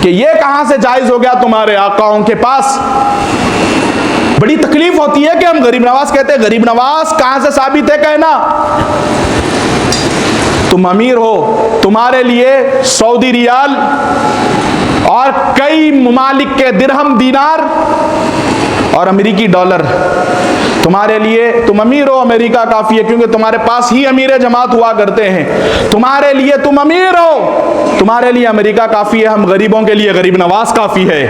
कि ये कहां से जायज हो गया तुम्हारे आकाओं के पास। बड़ी तकलीफ होती है कि हम गरीब नवाज कहते हैं, गरीब नवाज कहां से साबित है कहना। तुम अमीर हो, तुम्हारे लिए सऊदी रियाल और कई मुमालिक के दिरहम दीनार और अमेरिकी डॉलर, तुम्हारे लिए, तुम अमीर हो, अमेरिका काफी है क्योंकि तुम्हारे पास ही अमीर जमात हुआ करते हैं। तुम्हारे लिए, तुम अमीर हो, तुम्हारे लिए अमेरिका काफी है, हम गरीबों के लिए गरीब नवाज काफी है,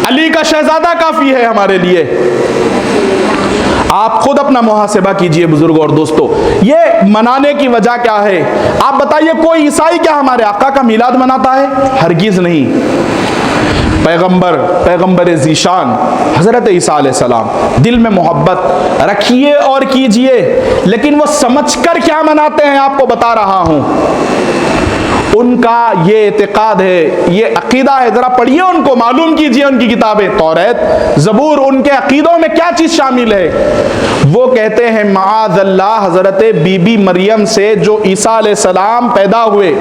अली का शहजादा काफी है हमारे लिए। आप खुद अपना मुहासिबा कीजिए बुजुर्गों और दोस्तों, ये मनाने की वजह क्या है? आप बताइए, कोई ईसाई क्या हमारे आका का मिलाद मनाता है? हरगिज नहीं। पैगंबर ज़ीशान हज़रत ईसा अलैहिस्सलाम, दिल में मोहब्बत रखिए और कीजिए, लेकिन वो समझकर क्या मनाते हैं आपको बता रहा हूं। उनका ये इतिकाद है, ये अकीदा है, जरा पढ़िए उनको, मालूम कीजिए उनकी किताबें, तौरात, ज़बूर, उनके अकीदों में क्या चीज शामिल है। वो कहते हैं माअज़ल्लाह हज़रत बीबी मरियम से जो ईसा अलैहिस्सलाम पैदा हुए,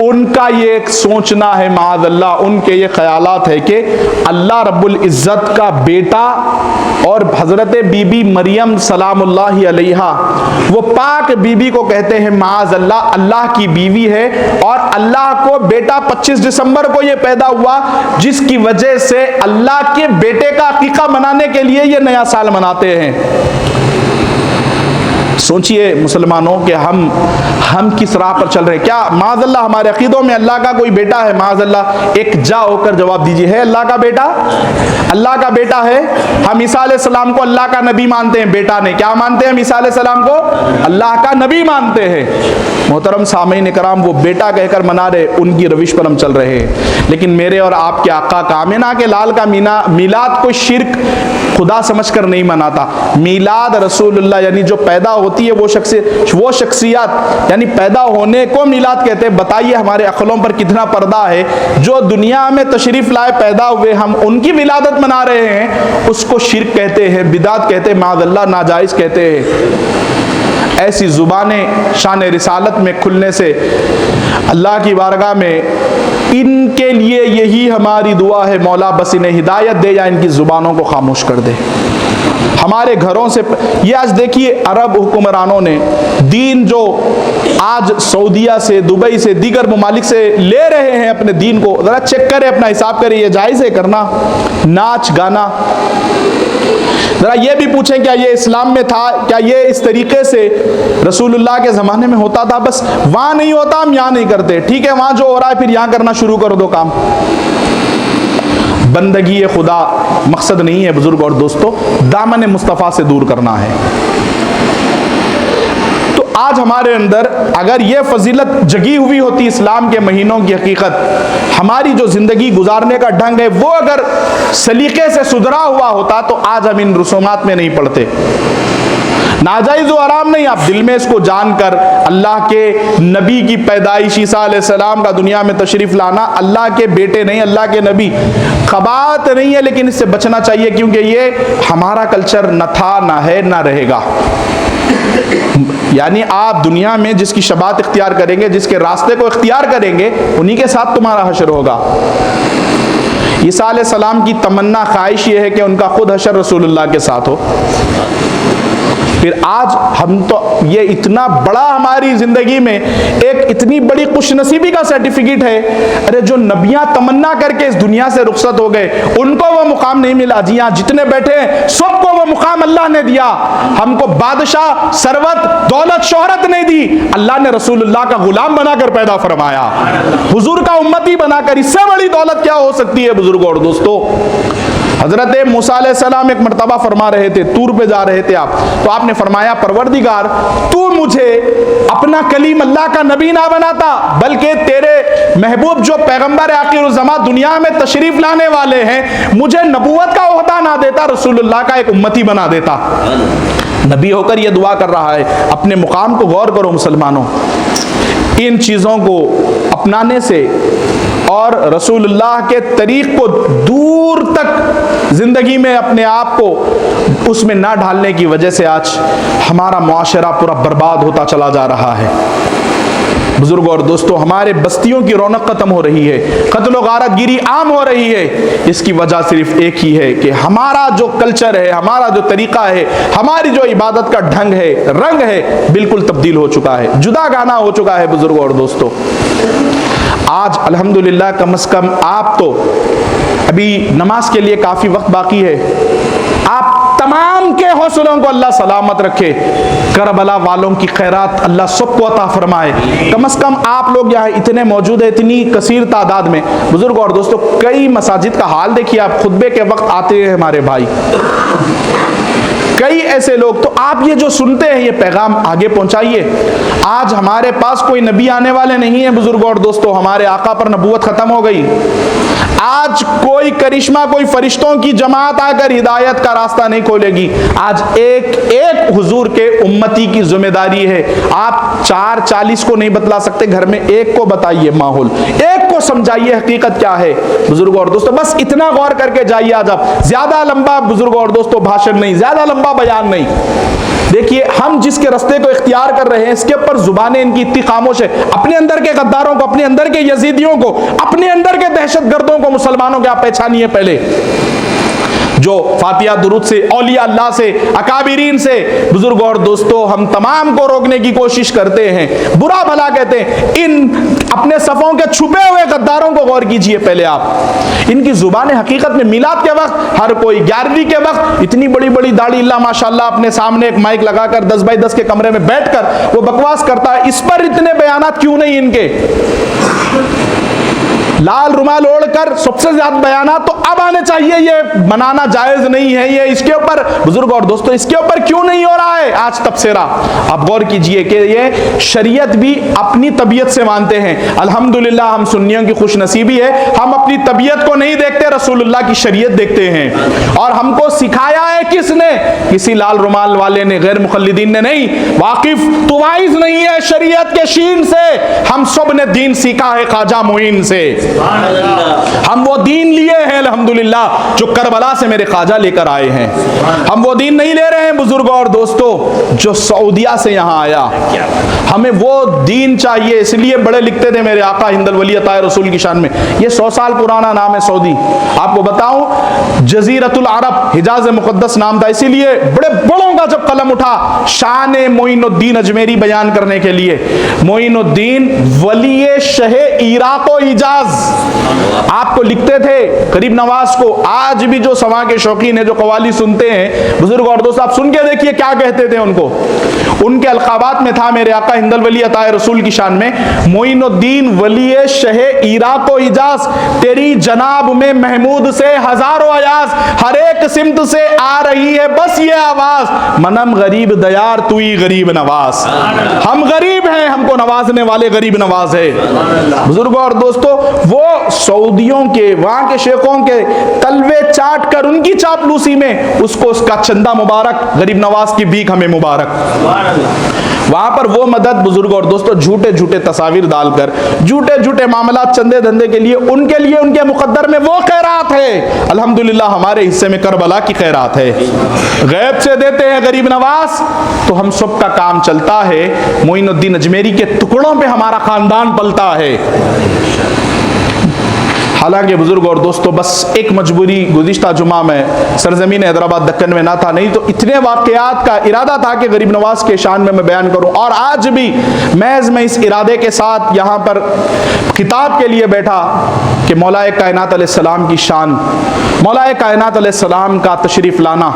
उनका ये एक सोचना है, माअज़ल्लाह उनके ये ख्यालात है कि अल्लाह रब्बुल इज़्ज़त का बेटा और हज़रत बीबी मरियम सलामुल्लाहि अलैहा, वो पाक बीबी को कहते हैं माअज़ल्लाह अल्लाह की बीवी है, और अल्लाह को बेटा 25 दिसंबर को ये पैदा हुआ, जिसकी वजह से अल्लाह के बेटे का अकीका मनाने के लिए ये नया साल मनाते हैं। सोचिए मुसलमानों कि हम किस राह पर चल रहे हैं। क्या माज़अल्लाह हमारे अकीदों में अल्लाह का कोई बेटा है? माज़अल्लाह एक जा होकर जवाब दीजिए, है अल्लाह का बेटा? अल्लाह का बेटा है। हम ईसा अलैहिस्सलाम को अल्लाह का नबी मानते हैं, बेटा नहीं। क्या मानते हैं हम ईसा अलैहिस्सलाम को? अल्लाह का नबी मानते हैं। मोहतरम सामीन कराम, वो बेटा कहकर मना रहे, उनकी रविश पर हम चल रहे हैं। लेकिन मेरे और आपके आका कामिना के लाल का मीलाद कोई शिर्क खुदा समझकर नहीं मनाता। मीलाद रसूलुल्लाह यानी जो पैदा होती है वो शख्सियत यानी पैदा होने को मीलाद कहते हैं। बताइए हमारे अक्लों पर कितना पर्दा है। जो दुनिया में तशरीफ लाए पैदा हुए, हम उनकी विलादत मना रहे हैं, उसको शिर्क कहते हैं, बिदात कहते हैं, माअज़ल्लाह नाजायज़ कहते हैं। ऐसी जुबानें शान रिसालत में खुलने से अल्लाह की बारगाह में इनके लिए यही हमारी दुआ है, मौला बस इन्हें हिदायत दे या इनकी जुबानों को खामोश कर दे। हमारे घरों से ये आज देखिए, अरब हुक्मरानों ने दीन जो आज सऊदिया से, दुबई से, दीगर ममालिक से ले रहे हैं अपने दीन को, ज़रा चेक करें, अपना हिसाब करें, ये जायज़ है करना? नाच गाना, ज़रा ये भी पूछें क्या ये इस्लाम में था? क्या ये इस तरीके से रसूलुल्लाह के ज़माने में होता था? बस वहाँ नहीं होता, हम यहाँ नहीं करते, ठीक है, वहाँ जो हो रहा है फिर यहाँ करना शुरू कर दो काम। बंदगी खुदा मकसद नहीं है बुजुर्ग और दोस्तों, दामन मुस्तफ़ा से दूर करना है। तो आज हमारे अंदर अगर ये फजीलत जगी हुई होती इस्लाम के महीनों की हकीकत, हमारी जो जिंदगी गुजारने का ढंग है वो अगर सलीके से सुधरा हुआ होता, तो आज हम इन रसूमात में नहीं पड़ते। नाजायज़ और हराम नहीं, आप दिल में इसको जानकर अल्लाह के नबी की पैदाइश ईसा अलैहिस्सलाम का दुनिया में तशरीफ लाना, अल्लाह के बेटे नहीं, अल्लाह के नबी, खबात नहीं है, लेकिन इससे बचना चाहिए क्योंकि ये हमारा कल्चर न था, ना है, ना रहेगा। यानी आप दुनिया में जिसकी शबात इख्तियार करेंगे, जिसके रास्ते को इख्तियार करेंगे, उन्हीं के साथ तुम्हारा हशर होगा। ईसा अलैहिस्सलाम की तमन्ना ख्वाहिश ये है कि उनका खुद हशर रसूलुल्लाह के साथ हो। फिर आज हम तो ये इतना बड़ा हमारी जिंदगी में एक इतनी बड़ी खुशनसीबी का सर्टिफिकेट है। अरे जो नबियां तमन्ना करके इस दुनिया से रुखसत हो गए, उनको वो मुकाम नहीं मिला। जी हाँ, जितने बैठे हैं सबको वो मुकाम अल्लाह ने दिया। हमको बादशाह, सरवत, दौलत, शोहरत नहीं दी, अल्लाह ने रसूलुल्लाह का गुलाम बनाकर पैदा फरमाया, हुजूर का उम्मती बनाकर। इससे बड़ी दौलत क्या हो सकती है बुजुर्गों और दोस्तों? हजरत मूसा अलैहिस्सलाम एक मर्तबा फरमा रहे थे, तूर पे जा रहे थे आप, तो आपने फरमाया परवरदिगार तू मुझे अपना कलीम अल्लाह का नबी ना बनाता, बल्कि तेरे महबूब जो पैगंबर आखिरुज़्ज़मा दुनिया में तशरीफ लाने वाले हैं, मुझे नबूवत का ओहदा ना देता, रसूलुल्लाह का एक उम्मती बना देता। नबी होकर यह दुआ कर रहा है। अपने मुकाम को गौर करो मुसलमानों। इन चीज़ों को अपनाने से और रसूलुल्लाह के तरीक़ को दूर तक ज़िंदगी में अपने आप को उसमें ना ढालने की वजह से आज हमारा मुआशरा पूरा बर्बाद होता चला जा रहा है। बुजुर्ग और दोस्तों, हमारे बस्तियों की रौनक खत्म हो रही है, कत्ल गारत गिरी आम हो रही है। इसकी वजह सिर्फ एक ही है कि हमारा जो कल्चर है, हमारा जो तरीका है, हमारी जो इबादत का ढंग है, रंग है, बिल्कुल तब्दील हो चुका है, जुदा गाना हो चुका है। बुजुर्ग और दोस्तों, आज अल्हम्दुलिल्लाह कम से कम आप तो, अभी नमाज के लिए काफी वक्त बाकी है, आप तमाम के हौसलों को अल्लाह सलामत रखे, करबला वालों की खैरात अल्लाह सबको अता फरमाए। कम से कम आप लोग यहाँ इतने मौजूद है, इतनी कसीर तादाद में। बुजुर्ग और दोस्तों, कई मसाजिद का हाल देखिए आप, खुतबे के वक्त आते हैं हमारे भाई, कई ऐसे लोग, तो आप ये जो सुनते हैं ये पैगाम आगे पहुंचाइए। आज हमारे पास कोई नबी आने वाले नहीं है बुजुर्ग और दोस्तों, हमारे आका पर नबूवत खत्म हो गई। आज कोई करिश्मा, कोई फरिश्तों की जमात आकर हिदायत का रास्ता नहीं खोलेगी। आज एक एक हुजूर के उम्मती की जिम्मेदारी है। आप 440 को नहीं बतला सकते, घर में एक को बताइए माहौल, एक को समझाइए हकीकत क्या है। बुजुर्ग और दोस्तों, बस इतना गौर करके जाइए। आज आप ज्यादा लंबा बुजुर्ग और दोस्तों भाषण नहीं, ज्यादा लंबा बयान नहीं। देखिए, हम जिसके रास्ते को इख्तियार कर रहे हैं, इसके ऊपर जुबानें इनकी इतनी खामोश है। अपने अंदर के गद्दारों को, अपने अंदर के यजीदियों को, अपने अंदर के दहशतगर्दों को, मुसलमानों के आप पहचानिए पहले, जो फातिहा दुरूद से, औलिया अल्लाह से, अकाबिरीन से, बुजुर्ग और दोस्तों, हम तमाम को रोकने की कोशिश करते हैं, बुरा भला कहते हैं। इन अपने सफ़ों के छुपे हुए गद्दारों को गौर कीजिए पहले आप। इनकी जुबान हकीकत में मिलाद के वक्त, हर कोई 11वीं के वक्त इतनी बड़ी बड़ी दाढ़ी अल्लाह माशाल्लाह अपने सामने एक माइक लगाकर 10 बाई 10 के कमरे में बैठकर वो बकवास करता है। इस पर इतने बयानात क्यों नहीं इनके? लाल रुमाल ओढ़कर सबसे ज्यादा बयानात तो अब आने चाहिए, ये मनाना जायज नहीं है, ये इसके ऊपर बुजुर्ग और दोस्तों, इसके ऊपर क्यों नहीं हो रहा है आज तबसरा? आप गौर कीजिए कि ये शरीयत भी अपनी तबीयत से मानते हैं। अल्हम्दुलिल्लाह हम सुन्नियों की खुशनसीबी है, हम अपनी तबीयत को नहीं देखते, रसूलुल्लाह की शरीयत देखते हैं। और हमको सिखाया है किसने? किसी लाल रुमाल वाले ने, गैर मुखल्लिदीन ने नहीं। वाकिफ तो वाइज नहीं है शरीयत के शीन से, हम सब ने दीन सीखा है ख्वाजा मोइन से। हम वो दीन लिए हैं अल्हम्दुलिल्लाह जो करबला से मेरे ख्वाजा लेकर आए हैं। हम वो दीन नहीं ले रहे हैं बुजुर्गों और दोस्तों जो सऊदिया से यहाँ आया। हमें वो दीन चाहिए, इसलिए बड़े लिखते थे मेरे आका हिंदल वली अता रसूल की शान में, ये 100 साल पुराना नाम है सऊदी। आपको बताऊं, जजीरतुल अरब, हिजाज मुक़द्दस नाम था, इसीलिए बड़े बड़ों का जब कलम उठा शान मोइनुद्दीन अजमेरी बयान करने के लिए, मोइनुद्दीन वली शहे इराक व हिजाज आपको लिखते थे गरीब नवाज को। आज भी जो समा के शौकीन है, जो कवाली सुनते हैं बुजुर्ग और दोस्त, आप सुन के देखिए क्या कहते थे उनको। उनके अलकाबात में था मेरे आका हिंदल वली अता रसूल की शान में, मोइनुद्दीन वली शहे इराक व हिजाज, तेरी जनाब में महमूद से हजारों अयाज, हर एक सिमत से आ रही है बस ये आवाज, मनम गरीब दयार तुई गरीब नवाज। हम गरीब हैं, हमको नवाजने वाले गरीब नवाज है। बुजुर्ग और दोस्तों, वो सऊदियों के, वहां के शेखों के तलवे चाट कर उनकी चापलूसी में उसको उसका चंदा मुबारक, गरीब नवाज की भीख हमें मुबारक। वहां पर वो मदद बुजुर्ग और दोस्तों झूठे झूठे तस्वीर डालकर, झूठे झूठे मामला, चंदे धंधे के लिए, उनके मुकद्दर में वो खैरात है। अल्हम्दुलिल्लाह हमारे हिस्से में करबला की खैरात है, गैब से देते हैं गरीब नवाज, तो हम सब का काम चलता है। मोइनुद्दीन अजमेरी के टुकड़ों पे हमारा खानदान पलता है। हालांकि बुजुर्ग और दोस्तों, बस एक मजबूरी, गुज़िश्ता जुमा में सरजमीन हैदराबाद दक्कन में ना था, नहीं तो इतने वाक़यात का इरादा था कि गरीब नवाज के शान में मैं बयान करूं। और आज भी मैं इस इरादे के साथ यहाँ पर किताब के लिए बैठा कि मौलाए कायनात अलैहिस्सलाम की शान, मौलाए कायनात अलैहिस्सलाम का तशरीफ़ लाना,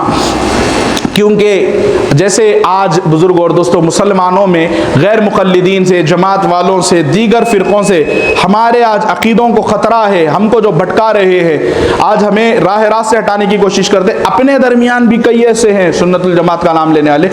क्योंकि जैसे आज बुजुर्ग और दोस्तों मुसलमानों में गैर मुक़ल्लिदीन से, जमात वालों से, दीगर फ़िरक़ों से हमारे आज अक़ीदों को ख़तरा है, हमको जो भटका रहे हैं, आज हमें राह रास्त से हटाने की कोशिश करते। अपने दरमियान भी कई ऐसे हैं सुन्नतुल जमात का नाम लेने वाले,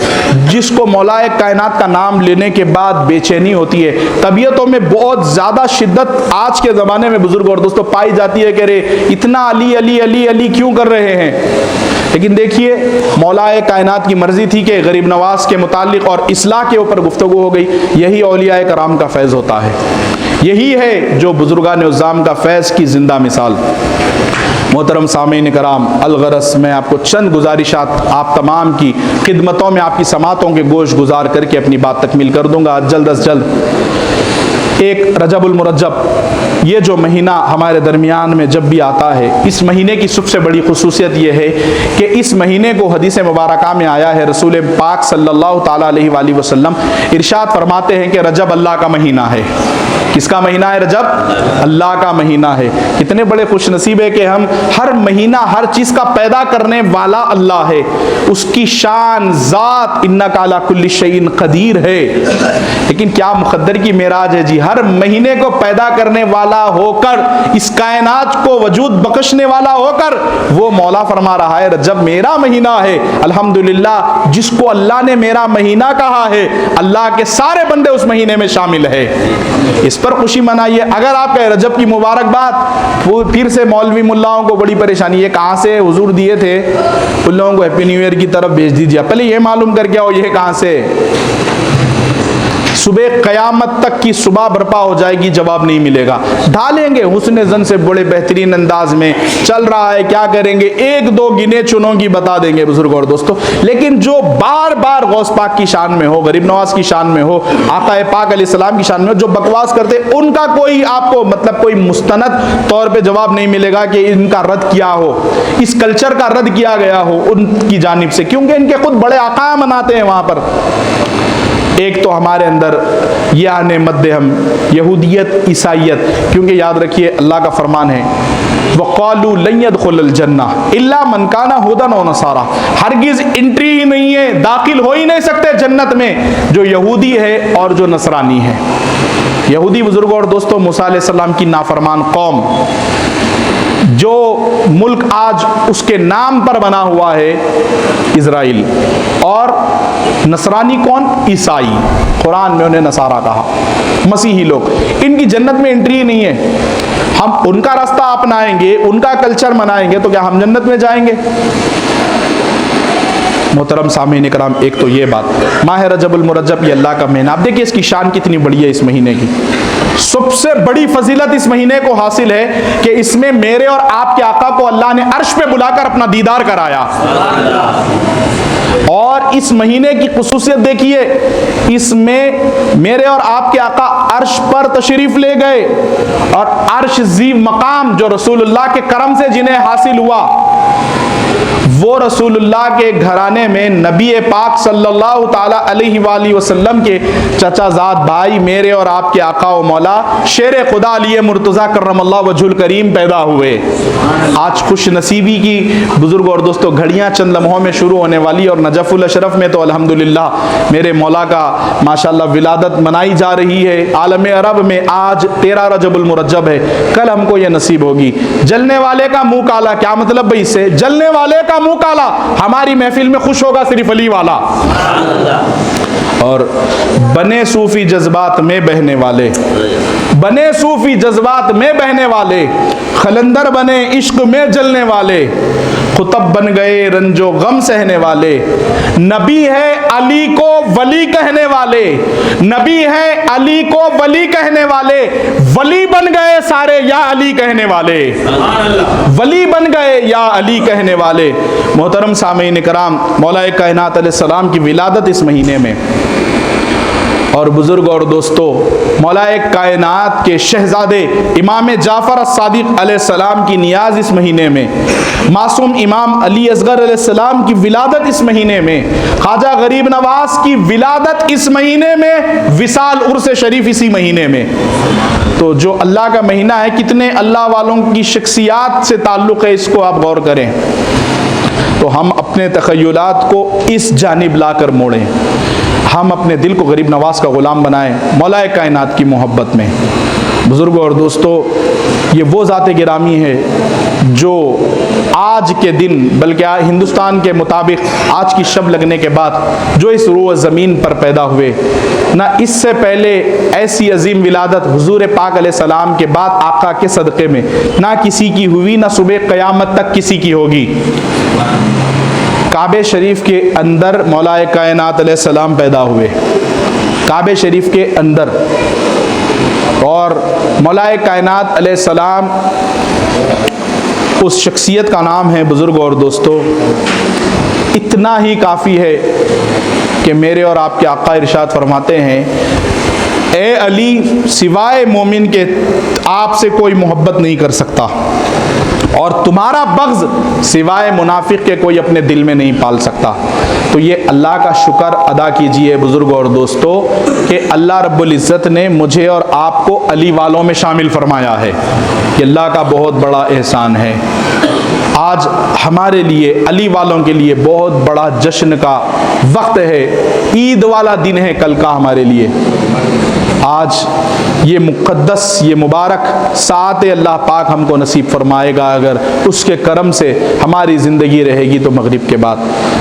जिसको मौलाए कायनात का नाम लेने के बाद बेचैनी होती है, तबीयतों में बहुत ज़्यादा शिद्दत आज के ज़माने में बुजुर्ग और दोस्तों पाई जाती है कि अरे इतना अली अली अली अली क्यों कर रहे हैं। लेकिन देखिए, मौलाए कायनात की मर्जी थी कि गरीब नवाज के मुतालिक और इस्लाह के ऊपर गुफ्तगू हो गई। यही औलियाए कराम का फैज़ होता है, यही है जो बुजुर्गान उज़्ज़ाम का फैज़ की जिंदा मिसाल। मोहतरम सामीन कराम, अलगरस मैं आपको चंद गुजारिशात आप तमाम की खिदमतों में, आपकी समातों के गोश गुजार करके अपनी बात तकमील कर दूंगा जल्द अज जल्द। एक रजबुल मुरज्जब, ये जो महीना हमारे दरमियान में जब भी आता है, इस महीने की सबसे बड़ी खुसूसियत ये है कि इस महीने को हदीस मुबारका में आया है, रसूल पाक सल्लल्लाहु ताला अलैहि वसल्लम इरशाद फरमाते हैं कि रजब अल्लाह का महीना है। किसका महीना है? रजब अल्लाह का महीना है। कितने बड़े खुशनसीब है कि हम हर महीना हर चीज़ का पैदा करने वाला अल्लाह है, उसकी शान ज़ात इन्नका अला कुल्ली शैइन क़दीर है। लेकिन क्या मुक़द्दर की मेराज है जी, हर महीने को पैदा करने वाला होकर, इस कायनात को वजूद बख्शने वाला होकर, वो मौला फरमा रहा है रजब मेरा महीना है। अल्हम्दुलिल्लाह, जिसको अल्लाह ने मेरा महीना कहा है, अल्लाह के सारे बंदे उस महीने में शामिल है। इस पर खुशी मनाइए। अगर आप कहे रजब की मुबारकबाद, वो फिर से मौलवी मुल्लाओं को बड़ी परेशानी है, कहाँ से हुजूर दिए थे, उन लोगों को हैप्पी न्यू ईयर की तरफ भेज दीजिए। पहले ये मालूम करके आओ ये कहाँ से। सुबह क़यामत तक की सुबह बर्पा हो जाएगी, जवाब नहीं मिलेगा। ढालेंगे हुस्न ज़न से बड़े बेहतरीन अंदाज में, चल रहा है क्या करेंगे, एक दो गिने चुनों की बता देंगे बुजुर्ग और दोस्तों। लेकिन जो बार बार गौस पाक की शान में हो, गरीब नवाज की शान में हो, आका पाक अलैहिस्सलाम की शान में हो, जो बकवास करते, उनका कोई आपको मतलब कोई मुस्तनद तौर पर जवाब नहीं मिलेगा कि इनका रद्द किया हो, इस कल्चर का रद्द किया गया हो उनकी जानिब से, क्योंकि इनके खुद बड़े आका मनाते हैं वहाँ पर। एक तो हमारे अंदर ये आने मद्दे हम यहूदियत ईसाइयत, क्योंकि याद रखिए अल्लाह का फरमान है वक़ालू लन यदखुलल जन्नह इल्ला मन काना हुदन व नसारा, हरगिज़ एंट्री ही नहीं है, दाखिल हो ही नहीं सकते जन्नत में जो यहूदी है और जो नसरानी है। यहूदी बुजुर्गों और दोस्तों, मूसा अलैहिस्सलाम की नाफरमान कौम, जो मुल्क आज उसके नाम पर बना हुआ है इजराइल, और नसरानी कौन? ईसाई। कुरान में उन्हें नसारा कहा, मसीही लोग, इनकी जन्नत में एंट्री नहीं है। हम उनका रास्ता अपनाएंगे, उनका कल्चर मनाएंगे तो क्या हम जन्नत में जाएंगे? मोहतरम सामीन इकराम, एक तो ये बात, माह रजबुल मुरज्जब ये अल्लाह का महीना, आप देखिए इसकी शान कितनी बड़ी है। इस महीने की सबसे बड़ी फजीलत इस महीने को हासिल है कि इसमें मेरे और आपके आका को अल्लाह ने अर्श पे बुलाकर अपना दीदार कराया। और इस महीने की खुसूसियत देखिए, इसमें मेरे और आपके आका अर्श पर तशरीफ ले गए, और अर्श जी मकाम जो रसूलुल्लाह के करम से जिन्हें हासिल हुआ, वो रसूलुल्लाह के घराने में नबी पाक सल्लल्लाहु ताला अलैहि वसल्लम के चचाजाद भाई मेरे और आपके आका व मौला शेर खुदा अली मुर्तज़ा करमल्लाहु वजहुल करीम पैदा हुए। आज खुश नसीबी की बुजुर्ग और दोस्तों घड़ियाँ चंद लम्हों में शुरू होने वाली, और नजफुल अशरफ में तो अल्हम्दुलिल्लाह मेरे मौला का माशाल्लाह विलादत मनाई जा रही है। आलम अरब में आज 13 रजबुल मुरज्जब है, कल हमको ये नसीब होगी। जलने वाले का मुंह काला, क्या मतलब भाई इससे? जलने वाले का मुंह काला, हमारी महफिल में खुश होगा सिर्फ अली वाला। और बने सूफी जज्बात में बहने वाले, बने सूफी जज्बात में बहने वाले, खलंदर बने इश्क में जलने वाले, खुतब बन गए रंजो गम सहने वाले, नबी है अली को वली कहने वाले, नबी है अली को वली कहने वाले, वली बन गए सारे या अली कहने वाले, वली बन गए या अली कहने वाले। मोहतरम सामीन इकराम, मौला कायनात अलैहिस्सलाम की विलादत इस महीने में, और बुजुर्ग और दोस्तों मौला कायनात के शहजादे इमाम जाफर अस्सादिक अलैहिस्सलाम की नियाज इस महीने में, मासूम इमाम अली असगर अलैहिस्सलाम की विलादत इस महीने में, ख्वाजा गरीब नवाज की विलादत इस महीने में, विसाल उर्स शरीफ इसी महीने में। तो जो अल्लाह का महीना है, कितने अल्लाह वालों की शख्सियात से ताल्लुक़ है, इसको आप गौर करें। तो हम अपने तख़य्युलात को इस जानिब ला कर मोड़ें, हम अपने दिल को गरीब नवाज का ग़ुलाम बनाएं मौला कायनात की मोहब्बत में। बुज़ुर्गों और दोस्तों, ये वो ज़ात गिरामी है जो आज के दिन, बल्कि हिंदुस्तान के मुताबिक आज की शब लगने के बाद जो इस रूह ज़मीन पर पैदा हुए, ना इससे पहले ऐसी अजीम विलादत हुजूर पाक अलैहिस्सलाम के बाद आका के सदक़े में ना किसी की हुई, ना सुबह क़यामत तक किसी की होगी। काबे शरीफ के अंदर मौला कायनात अलैहिस्सलाम पैदा हुए, काबे शरीफ के अंदर, और मौला कायनात अलैहिस्सलाम उस शख्सियत का नाम है बुज़ुर्ग और दोस्तों। इतना ही काफ़ी है कि मेरे और आपके आका इरशाद फरमाते हैं ए अली, सिवाय मोमिन के आपसे कोई मोहब्बत नहीं कर सकता, और तुम्हारा बग़्ज़ सिवाय मुनाफिक के कोई अपने दिल में नहीं पाल सकता। तो ये अल्लाह का शुक्र अदा कीजिए बुज़ुर्गों और दोस्तों कि अल्लाह रब्बुल इज़्ज़त ने मुझे और आपको अली वालों में शामिल फरमाया है। ये अल्लाह का बहुत बड़ा एहसान है। आज हमारे लिए, अली वालों के लिए बहुत बड़ा जश्न का वक्त है, ईद वाला दिन है कल का हमारे लिए। आज ये मुक़द्दस, ये मुबारक सात अल्लाह पाक हमको नसीब फरमाएगा अगर उसके करम से हमारी ज़िंदगी रहेगी तो मगरिब के बाद।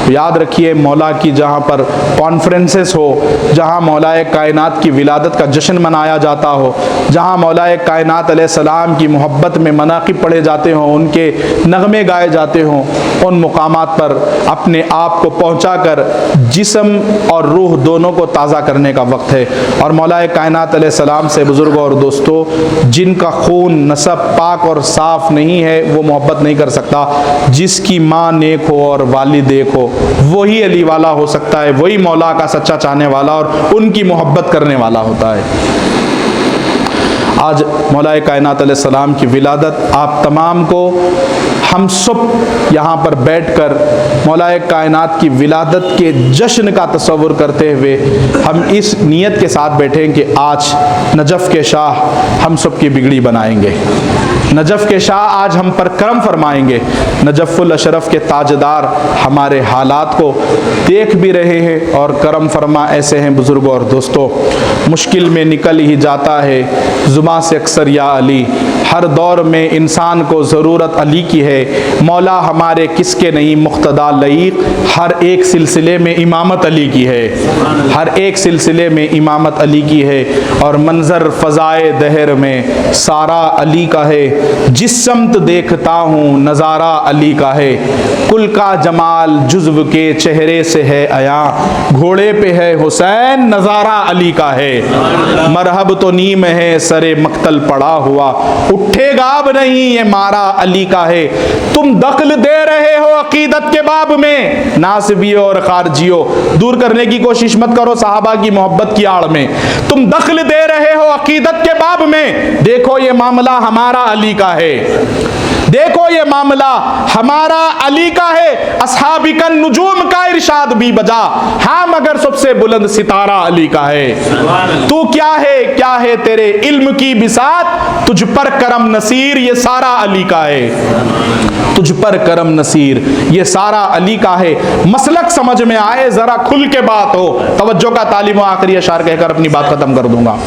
तो याद रखिए, मौला की जहाँ पर कॉन्फ्रेंसेस हो, जहाँ मौलाए कायनात की विलादत का जश्न मनाया जाता हो, जहाँ मौलाए कायनात अलैहिस्सलाम की मोहब्बत में मनाक़िब पढ़े जाते हों, उनके नगमे गाए जाते हों, उन मुकामात पर अपने आप को पहुँचा कर जिस्म और रूह दोनों को ताज़ा करने का वक्त है। और मौलाए कायनात अलैहिस्सलाम से बुज़ुर्गों और दोस्तों, जिनका खून नसब पाक और साफ़ नहीं है वो मोहब्बत नहीं कर सकता। जिसकी माँ नेक हो और वालिद एक हो वही अली वाला हो सकता है, वही मौला का सच्चा चाहने वाला और उनकी मोहब्बत करने वाला होता है। आज मौलाए कायनात अलैहिस्सलाम की विलादत आप तमाम को, हम सब यहाँ पर बैठकर मौलाए कायनात की विलादत के जश्न का तसव्वुर करते हुए हम इस नीयत के साथ बैठे कि आज नजफ़ के शाह हम सब की बिगड़ी बनाएंगे। नजफ़ के शाह आज हम पर करम फरमाएंगे। नजफ़ुल अशरफ के ताजदार हमारे हालात को देख भी रहे हैं और करम फरमा ऐसे हैं। बुज़ुर्गों और दोस्तों, मुश्किल में निकल ही जाता है ज़ुबान से अक्सर या अली, हर दौर में इंसान को ज़रूरत अली की है। मौला हमारे किसके नहीं मुक़्तदा लईक़, हर एक सिलसिले में इमामत अली की है, हर एक सिलसिले में इमामत अली की है। और मंज़र फ़ज़ाए दहर में सारा अली का है, जिस समत देखता हूँ नज़ारा अली का है। कुल का जमाल जुज़्व के चेहरे से है आया, घोड़े पे है हुसैन नज़ारा अली का है। मरहब तो नीम है सरे मक्तल पड़ा हुआ, उठेगा अब नहीं ये मारा अली का है। तुम दखल दे रहे हो अकीदत के बाब में, नासिबियों और खारजियों दूर करने की कोशिश मत करो सहाबा की मोहब्बत की आड़ में। तुम दखल दे रहे हो अकीदत के बाब में, देखो ये मामला हमारा अली का है, देखो ये मामला हमारा अली का है। अस्हाबिकन नुजूम का इरशाद भी बजा, हाँ मगर सबसे बुलंद सितारा अली का है। तू क्या है तेरे इल्म की बिसात, तुझ पर करम नसीर ये सारा अली का है, तुझ पर करम नसीर ये सारा अली का है। मसलक समझ में आए जरा खुल के बात हो, तवज्जो का तालिम आखिरी अशार कहकर अपनी बात खत्म कर दूंगा।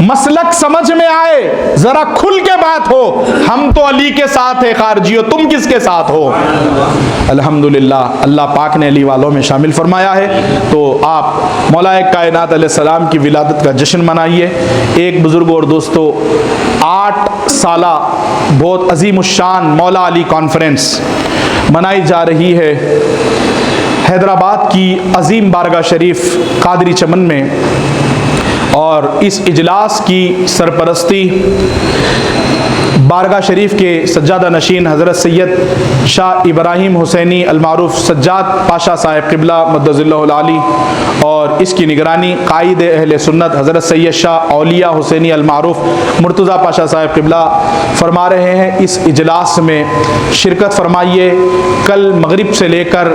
मसलक समझ में आए जरा खुल के बात हो, हम तो अली के साथ है खारजियो, तुम किसके साथ हो। अल्हम्दुलिल्लाह अल्लाह पाक ने अली वालों में शामिल फरमाया है। तो आप मौलाए कायनात अलैहिस्सलाम की विलादत का जश्न मनाइए। एक बुजुर्ग और दोस्तों, 8 साला बहुत अजीमुशान मौला अली कॉन्फ्रेंस मनाई जा रही है हैदराबाद की अजीम बारगाह शरीफ कादरी चमन में। और इस इजलास की सरपरस्ती बारगाह शरीफ के सज्जादा नशीन हज़रत सैयद शाह इब्राहिम हुसैनी अलमारूफ सज्जाद पाशा साहिब क़िबला मद्दज़िल्लहुल आली, और इसकी निगरानी कायद अहले सुन्नत हज़रत सैयद शाह औलिया हुसैनी अलमारूफ मुर्तज़ा पाशा साहिब क़िबला फरमा रहे हैं। इस इजलास में शिरकत फरमाइए। कल मगरिब से लेकर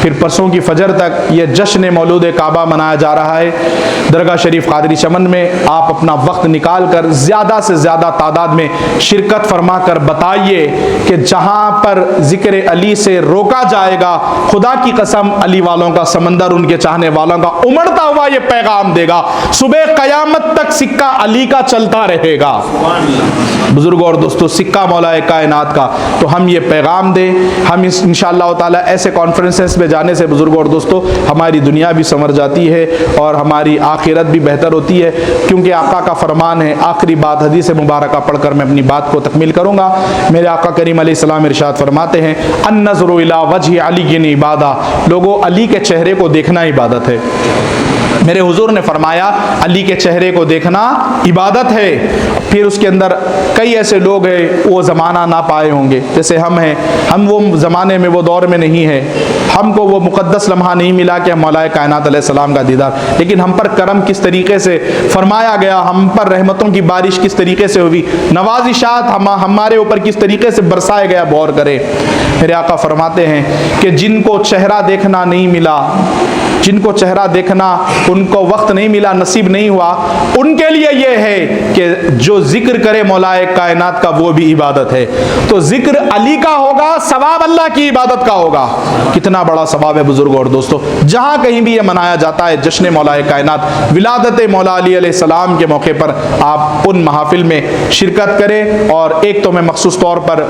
फिर परसों की फजर तक ये जश्न मौलूद काबा मनाया जा रहा है दरगाह शरीफ कादरी चमन में। आप अपना वक्त निकाल कर ज़्यादा से ज़्यादा तादाद में शिरकत फरमा कर बताइए कि जहाँ पर जिक्र अली से रोका जाएगा, खुदा की कसम अली वालों का समंदर उनके चाहने वालों का उमड़ता हुआ ये पैगाम देगा, सुबह क़यामत तक सिक्का अली का चलता रहेगा। बुजुर्गों और दोस्तों, सिक्का मौलाए कायनात का। तो हम ये पैगाम दें। हम इस इंशाअल्लाह ताला ऐसे कॉन्फ्रेंसेस में जाने से बुजुर्गों और दोस्तों हमारी दुनिया भी संवर जाती है और हमारी आखिरत भी बेहतर होती है, क्योंकि आका का फरमान है। आखिरी बात हदीस मुबारक पढ़कर मैं अपनी बात को तकमील करूँगा। मेरे आका करीम अलैहिस्सलाम इरशाद फरमाते हैं, अन नज़रु इला वजहि अली इबादा, लोगों अली के चेहरे को देखना इबादत है। मेरे हुजूर ने फरमाया अली के चेहरे को देखना इबादत है। फिर उसके अंदर कई ऐसे लोग हैं वो ज़माना ना पाए होंगे, जैसे हम हैं, हम वो ज़माने में वो दौर में नहीं है, हमको वो मुक़द्दस लम्हा नहीं मिला कि हम मौलाए कायनात अलैहिस्सलाम का दीदार, लेकिन हम पर करम किस तरीके से फरमाया गया, हम पर रहमतों की बारिश किस तरीके से हुई, नवाजिशात हमारे ऊपर किस तरीके से बरसाया गया, गौर करें। मेरे आका फरमाते हैं कि जिनको चेहरा देखना नहीं मिला, जिनको चेहरा देखना उनको वक्त नहीं मिला, नसीब नहीं हुआ, उनके लिए ये है कि जो जिक्र करे मौलाए कायनात का वो भी इबादत है। तो जिक्र अली का होगा, सवाब अल्लाह की इबादत का होगा। कितना बड़ा सवाब है बुजुर्ग और दोस्तों। जहां कहीं भी ये मनाया जाता है जश्न मौलाए कायनात, विलादत मौला अली अलैहिस्सलाम के मौके पर आप उन महाफिल में शिरकत करें। और एक तो मैं मखसूस तौर पर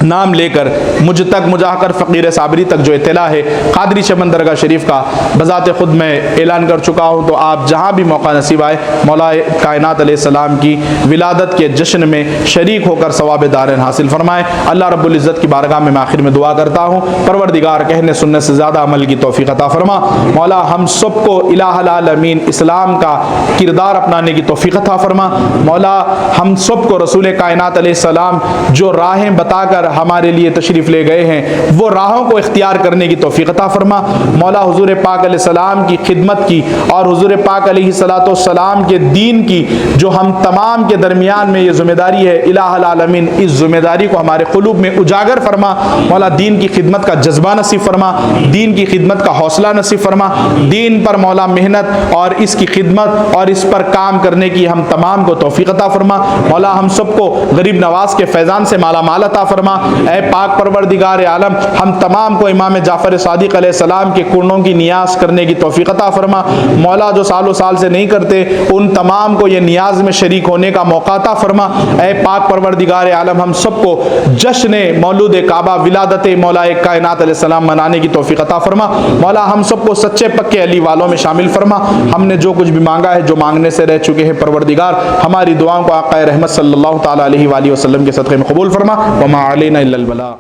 नाम लेकर मुझ तक मुजाकर फ़कीर साबरी तक जो इत्तला है कादरी चमन दरगाह शरीफ का बज़ात ख़ुद मैं ऐलान कर चुका हूँ। तो आप जहाँ भी मौका नसीब आए मौलाए कायनात अलैहिस्सलाम की विलादत के जश्न में शरीक होकर सवाब दारैन हासिल फरमाए। अल्लाह रब्बुल इज़्ज़त की बारगाह में मैं आखिर में दुआ करता हूँ, परवरदिगार कहने सुनने से ज़्यादा अमल की तौफ़ीक़ अता फरमा। मौला हम सबको इलाहुल आलमीन इस्लाम का किरदार अपनाने की तौफ़ीक़ अता फरमा। मौला हम सबको रसूल कायनात अलैहिस्सलाम जो राहें बताकर हमारे लिए तशरीफ़ ले गए हैं वो राहों को इख्तियार करने की तौफ़ीक़ अता फरमा। मौला हुज़ूर पाक अलैहिस्सलाम की खिदमत की और हुज़ूर पाक अलैहिस्सलाम के दीन की जो हम तमाम के दरमियान में ये ज़िम्मेदारी है, इलाहुल आलमीन इस ज़िम्मेदारी को हमारे क़ुलूब में उजागर फरमा। मौला दीन की खिदमत का जज्बा नसीब फरमा, दीन की खिदमत का हौसला नसीब फरमा, दीन पर मौला मेहनत और इसकी खिदमत और इस पर काम करने की हम तमाम को तौफ़ीक़ अता फरमा। मौला हम सबको गरीब नवाज के फैज़ान से माला माल अता फरमा। ऐ पाक परवरदिगार आलम हम तमाम को इमाम जाफ़र सादिक़ अलैहिस्सलाम के कुर्नों की नियाज़ करने की तौफ़ीक़ अता फरमा। मौला जो सालों साल से नहीं करते उन तमाम को ये नियाज़ में शरीक होने का मौका अता फरमा। ऐ पाक परवरदिगार आलम हम सबको जश्न मौलूद काबा विलादत मौलाए कायनात अलैहिस्सलाम मनाने की तौफ़ीक़ अता फरमा। मौला हम सबको सच्चे पक्के अली वालों में शामिल फरमा। हमने जो कुछ भी मांगा है, जो मांगने से रह चुके हैं, परवरदिगार हमारी दुआओं को आक़ाए रहमत सल्लल्लाहु तआला अलैहि वसल्लम के सदक़े में कबूल फरमा। वमा अलैना इल्लल बलाग।